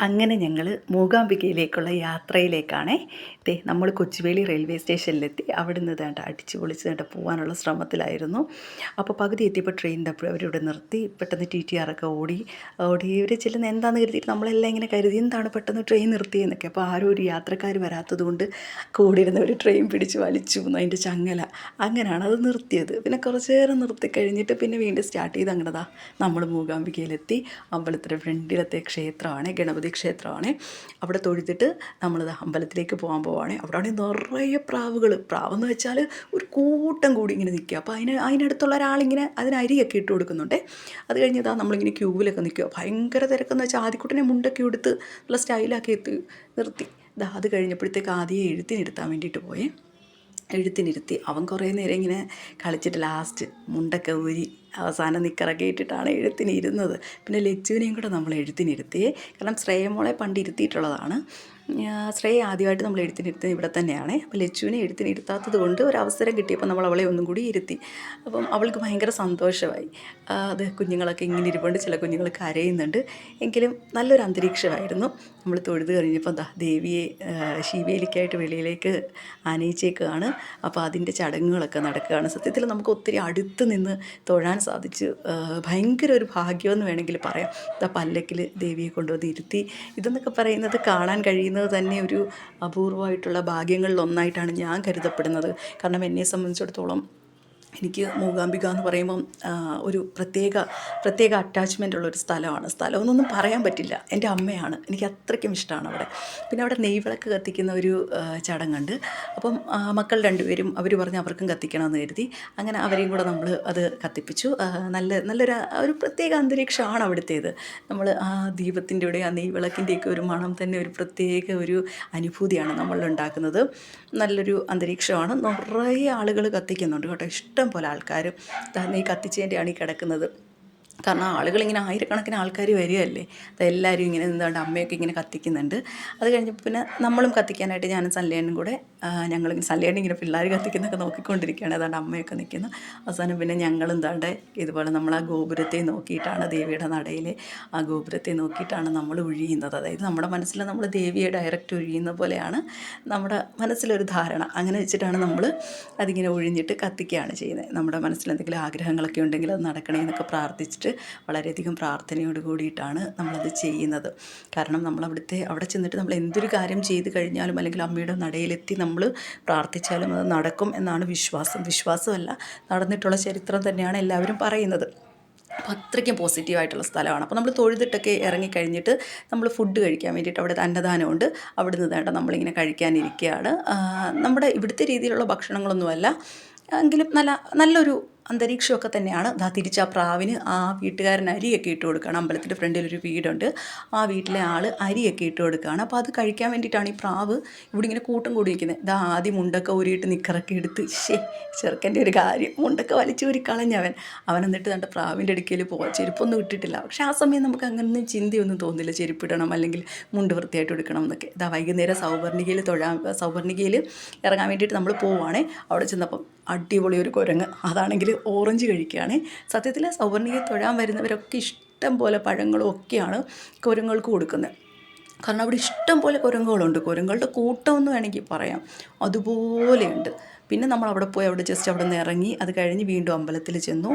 അങ്ങനെ ഞങ്ങൾ മൂകാംബികയിലേക്കുള്ള യാത്രയിലേക്കാണേ. നമ്മൾ കൊച്ചുവേളി റെയിൽവേ സ്റ്റേഷനിലെത്തി. അവിടുന്ന് അടിച്ച് പൊളിച്ച് പോകാനുള്ള ശ്രമത്തിലായിരുന്നു. അപ്പോൾ പകുതി എത്തിയപ്പോൾ ട്രെയിനിൻ്റെ അപ്പോൾ അവരിവിടെ നിർത്തി. പെട്ടെന്ന് TTR ഒക്കെ ഓടി ഇവർ ചെല്ലുന്ന എന്താണെന്ന് കരുതിയിട്ട് നമ്മളെല്ലാം ഇങ്ങനെ കരുതി എന്താണ് പെട്ടെന്ന് ട്രെയിൻ നിർത്തിയെന്നൊക്കെ. അപ്പോൾ ആരും ഒരു യാത്രക്കാർ വരാത്തത് കൊണ്ട് കൂടിയിരുന്നവർ ട്രെയിൻ പിടിച്ച് വലിച്ചു അതിൻ്റെ ചങ്ങല. അങ്ങനെയാണ് അത് നിർത്തിയത്. പിന്നെ കുറച്ച് നേരം നിർത്തി കഴിഞ്ഞിട്ട് പിന്നെ വീണ്ടും സ്റ്റാർട്ട് ചെയ്ത് അങ്ങനെതാ നമ്മൾ മൂകാംബികയിലെത്തി. അമ്പലത്തിൻ്റെ ഫ്രണ്ടിലത്തെ ക്ഷേത്രമാണ്, ഗണപതി ക്ഷേത്രമാണ്. അവിടെ തൊഴുതിട്ട് നമ്മളിത് അമ്പലത്തിലേക്ക് പോകാൻ പോവുകയാണ്. അവിടെയാണെങ്കിൽ നിറയെ പ്രാവെന്ന് വെച്ചാൽ ഒരു കൂട്ടം കൂടി ഇങ്ങനെ നിൽക്കുക. അപ്പോൾ അതിനടുത്തുള്ള ഒരാളിങ്ങനെ അതിന് അരിയൊക്കെ ഇട്ട് കൊടുക്കുന്നുണ്ട്. അത് കഴിഞ്ഞതാ നമ്മളിങ്ങനെ ക്യൂവിലൊക്കെ നിൽക്കുക. ഭയങ്കര തിരക്കെന്ന് വെച്ചാൽ ആദ്യക്കുട്ടനെ മുണ്ടൊക്കെ എടുത്ത് നല്ല സ്റ്റൈലാക്കി നിർത്തി. അത് കഴിഞ്ഞപ്പോഴത്തേക്ക് ആദ്യം എഴുത്തിനിരുത്താൻ വേണ്ടിയിട്ട് പോയേ. എഴുത്തിനിരുത്തി അവൻ കുറേ നേരം ഇങ്ങനെ കളിച്ചിട്ട് ലാസ്റ്റ് മുണ്ടൊക്കെ ഊരി അവസാനം നിക്കറൊക്കെ ഇട്ടിട്ടാണ് എഴുത്തിനിരുന്നത്. പിന്നെ ലച്ചുവിനെയും കൂടെ നമ്മൾ എഴുത്തിനിരുത്തിയേ. കാരണം ശ്രേയമോളെ പണ്ട് ഇരുത്തിയിട്ടുള്ളതാണ്. ശ്രേയ ആദ്യമായിട്ട് നമ്മൾ എഴുത്തിനിരുത്തുന്നത് ഇവിടെ തന്നെയാണ്. അപ്പോൾ ലച്ചുവിനെ എഴുത്തിനിരുത്താത്തത് കൊണ്ട് ഒരു അവസരം കിട്ടിയപ്പോൾ നമ്മൾ അവളെ ഒന്നും കൂടി ഇരുത്തി. അപ്പം അവൾക്ക് ഭയങ്കര സന്തോഷമായി. അത് കുഞ്ഞുങ്ങളൊക്കെ ഇങ്ങനെ ഇരിപ്പുണ്ട്, ചില കുഞ്ഞുങ്ങൾ കരയുന്നുണ്ട്. എങ്കിലും നല്ലൊരു അന്തരീക്ഷമായിരുന്നു. നമ്മൾ തൊഴുത് കഴിഞ്ഞപ്പോൾ ദേവിയെ ശിവേലിക്കായിട്ട് വെളിയിലേക്ക് ആനയിച്ചേക്കാണ്. അപ്പോൾ അതിൻ്റെ ചടങ്ങുകളൊക്കെ നടക്കുകയാണ്. സത്യത്തിൽ നമുക്ക് ഒത്തിരി അടുത്ത് നിന്ന് തൊഴാൻ സാധിച്ചു. ഭയങ്കര ഒരു ഭാഗ്യമെന്ന് വേണമെങ്കിൽ പറയാം. പല്ലക്കിൽ ദേവിയെ കൊണ്ടുവന്ന് ഇരുത്തി. ഇതെന്നൊക്കെ പറയുന്നത് കാണാൻ കഴിയുന്നത് തന്നെ ഒരു അപൂർവമായിട്ടുള്ള ഭാഗ്യങ്ങളിലൊന്നായിട്ടാണ് ഞാൻ കരുതപ്പെടുന്നത്. കാരണം എന്നെ സംബന്ധിച്ചിടത്തോളം എനിക്ക് മൂകാംബിക എന്ന് പറയുമ്പം ഒരു പ്രത്യേക അറ്റാച്ച്മെൻ്റ് ഉള്ളൊരു സ്ഥലമാണ്. സ്ഥലമെന്നൊന്നും പറയാൻ പറ്റില്ല. എൻ്റെ അമ്മയാണ്, എനിക്ക് അത്രയ്ക്കും ഇഷ്ടമാണ് അവിടെ. പിന്നെ അവിടെ നെയ്വിളക്ക് കത്തിക്കുന്ന ഒരു ചടങ്ങുണ്ട്. അപ്പം മക്കൾ രണ്ടുപേരും അവർ പറഞ്ഞ് അവർക്കും കത്തിക്കണമെന്ന് കരുതി. അങ്ങനെ അവരെയും കൂടെ നമ്മൾ അത് കത്തിപ്പിച്ചു. നല്ലൊരു പ്രത്യേക അന്തരീക്ഷമാണ് അവിടുത്തേത്. നമ്മൾ ആ ദീപത്തിൻ്റെയുടെ ആ നെയ്വിളക്കിൻ്റെയൊക്കെ ഒരു മണം തന്നെ ഒരു പ്രത്യേക ഒരു അനുഭൂതിയാണ് നമ്മളിലുണ്ടാക്കുന്നത്. നല്ലൊരു അന്തരീക്ഷമാണ്. നിറയെ ആളുകൾ കത്തിക്കുന്നുണ്ട് കേട്ടോ. ഇഷ്ടം പോലെ ആൾക്കാർ ഈ കത്തിച്ചതിൻ്റെയാണ് ഈ കിടക്കുന്നത്. കാരണം ആളുകളിങ്ങനെ ആയിരക്കണക്കിന് ആൾക്കാർ വരികയല്ലേ. അതെല്ലാവരും ഇങ്ങനെ എന്താണ്ട് അമ്മയൊക്കെ ഇങ്ങനെ കത്തിക്കുന്നുണ്ട്. അത് കഴിഞ്ഞപ്പോൾ പിന്നെ നമ്മളും കത്തിക്കാനായിട്ട് ഞാനും സല്ലേണ്ണും കൂടെ ഞങ്ങളിങ്ങനെ സല്ലേണ്ണ ഇങ്ങനെ പിള്ളേർ കത്തിക്കുന്നൊക്കെ നോക്കിക്കൊണ്ടിരിക്കുകയാണ്. അതാണ്ട് അമ്മയൊക്കെ നിൽക്കുന്നു. അവസാനം പിന്നെ ഞങ്ങളും എന്താണ്ട് ഇതുപോലെ നമ്മൾ ആ ഗോപുരത്തെ നോക്കിയിട്ടാണ്, ദേവിയുടെ നടയിലെ ആ ഗോപുരത്തെ നോക്കിയിട്ടാണ് നമ്മൾ ഒഴിയുന്നത്. അതായത് നമ്മുടെ മനസ്സിൽ നമ്മൾ ദേവിയെ ഡയറക്റ്റ് ഒഴിയുന്ന പോലെയാണ് നമ്മുടെ മനസ്സിലൊരു ധാരണ. അങ്ങനെ വെച്ചിട്ടാണ് നമ്മൾ അതിങ്ങനെ ഒഴിഞ്ഞിട്ട് കത്തിക്കുകയാണ് ചെയ്യുന്നത്. നമ്മുടെ മനസ്സിൽ എന്തെങ്കിലും ആഗ്രഹങ്ങളൊക്കെ ഉണ്ടെങ്കിൽ അത് നടക്കണേ എന്നൊക്കെ പ്രാർത്ഥിച്ചിട്ട് വളരെയധികം പ്രാർത്ഥനയോട് കൂടിയിട്ടാണ് നമ്മളത് ചെയ്യുന്നത്. കാരണം അവിടെ ചെന്നിട്ട് നമ്മൾ എന്തൊരു കാര്യം ചെയ്ത് കഴിഞ്ഞാലും അല്ലെങ്കിൽ അമ്മയുടെ നടയിലെത്തി നമ്മൾ പ്രാർത്ഥിച്ചാലും അത് നടക്കും എന്നാണ് വിശ്വാസമല്ല, നടന്നിട്ടുള്ള ചരിത്രം തന്നെയാണ് എല്ലാവരും പറയുന്നത്. അപ്പോൾ അത്രയ്ക്കും പോസിറ്റീവായിട്ടുള്ള സ്ഥലമാണ്. അപ്പോൾ നമ്മൾ തൊഴുതിട്ടൊക്കെ ഇറങ്ങിക്കഴിഞ്ഞിട്ട് നമ്മൾ ഫുഡ് കഴിക്കാൻ വേണ്ടിയിട്ട് അവിടെ അന്നദാനമുണ്ട്. അവിടെ നിന്ന് നമ്മളിങ്ങനെ കഴിക്കാനിരിക്കുകയാണ്. നമ്മുടെ ഇവിടുത്തെ രീതിയിലുള്ള ഭക്ഷണങ്ങളൊന്നുമല്ല, എങ്കിലും നല്ലൊരു അന്തരീക്ഷമൊക്കെ തന്നെയാണ്. തിരിച്ച് ആ പ്രാവിന് ആ വീട്ടുകാരൻ അരിയൊക്കെ ഇട്ട് കൊടുക്കുകയാണ്. അമ്പലത്തിൻ്റെ ഫ്രണ്ടിലൊരു വീടുണ്ട്, ആ വീട്ടിലെ ആൾ അരിയൊക്കെ ഇട്ട് കൊടുക്കുകയാണ്. അപ്പോൾ അത് കഴിക്കാൻ വേണ്ടിയിട്ടാണ് ഈ പ്രാവ് ഇവിടെ ഇങ്ങനെ കൂട്ടം കൂടി നിൽക്കുന്നത്. ആദ്യം മുണ്ടൊക്കെ ഊരിയിട്ട് നിക്കറൊക്കെ എടുത്ത് ചെറുക്കൻ്റെ ഒരു കാര്യം, മുണ്ടൊക്കെ വലിച്ചൂരി കളഞ്ഞവൻ എന്നിട്ട് പ്രാവിൻ്റെ അടുക്കൽ ചെരുപ്പൊന്നും ഇട്ടിട്ടില്ല. പക്ഷേ ആ സമയം നമുക്ക് അങ്ങനൊന്നും ചിന്തയൊന്നും തോന്നില്ല, ചെരുപ്പിടണം അല്ലെങ്കിൽ മുണ്ട് വൃത്തിയായിട്ട് എടുക്കണം എന്നൊക്കെ. വൈകുന്നേരം സൗവർണികയിൽ ഇറങ്ങാൻ വേണ്ടിയിട്ട് നമ്മൾ പോവുകയാണേ. അവിടെ ചെന്നപ്പം അടിപൊളി ഒരു കുരങ്ങ്, അതാണെങ്കിൽ ഓറഞ്ച് കഴിക്കുകയാണ്. സത്യത്തിൽ സൗവർണികയിൽ തൊഴാൻ വരുന്നവരൊക്കെ ഇഷ്ടം പോലെ പഴങ്ങളും ഒക്കെയാണ് കുരങ്ങൾക്ക് കൊടുക്കുന്നത്. കാരണം അവിടെ ഇഷ്ടം പോലെ കുരങ്ങുകളുണ്ട്. കുരങ്ങളുടെ കൂട്ടം എന്ന് വേണമെങ്കിൽ പറയാം, അതുപോലെയുണ്ട്. പിന്നെ നമ്മൾ അവിടെ പോയി ജസ്റ്റ് അവിടെ നിന്ന് ഇറങ്ങി അത് കഴിഞ്ഞ് വീണ്ടും അമ്പലത്തിൽ ചെന്നു.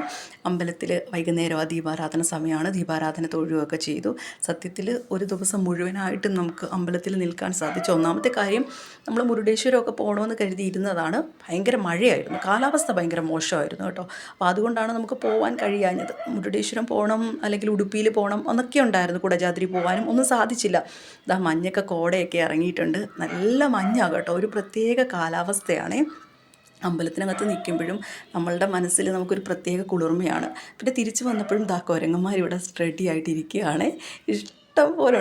അമ്പലത്തിൽ വൈകുന്നേരം ദീപാരാധന സമയമാണ്. ദീപാരാധന തൊഴുകയൊക്കെ ചെയ്തു. സത്യത്തിൽ ഒരു ദിവസം മുഴുവനായിട്ടും നമുക്ക് അമ്പലത്തിൽ നിൽക്കാൻ സാധിച്ചു. ഒന്നാമത്തെ കാര്യം, നമ്മൾ മുരുടേശ്വരമൊക്കെ പോകണമെന്ന് കരുതിയിരുന്നതാണ്. ഭയങ്കര മഴയായിരുന്നു, കാലാവസ്ഥ ഭയങ്കര മോശമായിരുന്നു കേട്ടോ. അപ്പോൾ അതുകൊണ്ടാണ് നമുക്ക് പോകാൻ കഴിയാഞ്ഞത്. മുരുടേശ്വരം പോകണം അല്ലെങ്കിൽ ഉടുപ്പിയിൽ പോകണം എന്നൊക്കെ ഉണ്ടായിരുന്നു. കുടജാദ്രി പോകാനും ഒന്നും സാധിച്ചില്ല. മഞ്ഞൊക്കെ കോടയൊക്കെ ഇറങ്ങിയിട്ടുണ്ട്. നല്ല മഞ്ഞാണ് കേട്ടോ. ഒരു പ്രത്യേക കാലാവസ്ഥയാണ്. അമ്പലത്തിനകത്ത് നിൽക്കുമ്പോഴും നമ്മളുടെ മനസ്സിൽ നമുക്കൊരു പ്രത്യേക കുളിർമയാണ്. പിന്നെ തിരിച്ചു വന്നപ്പോഴും കുരങ്ങന്മാരിവിടെ റെഡി ആയിട്ടിരിക്കുകയാണ്. ഇഷ്ടം പോലെ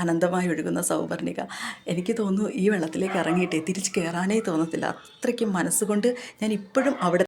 അനന്തമായി ഒഴുകുന്ന സൗവർണിക. എനിക്ക് തോന്നുന്നു ഈ വെള്ളത്തിലേക്ക് ഇറങ്ങിയിട്ടേ തിരിച്ച് കയറാനേ തോന്നത്തില്ല. അത്രയ്ക്കും മനസ്സുകൊണ്ട് ഞാൻ ഇപ്പോഴും അവിടെ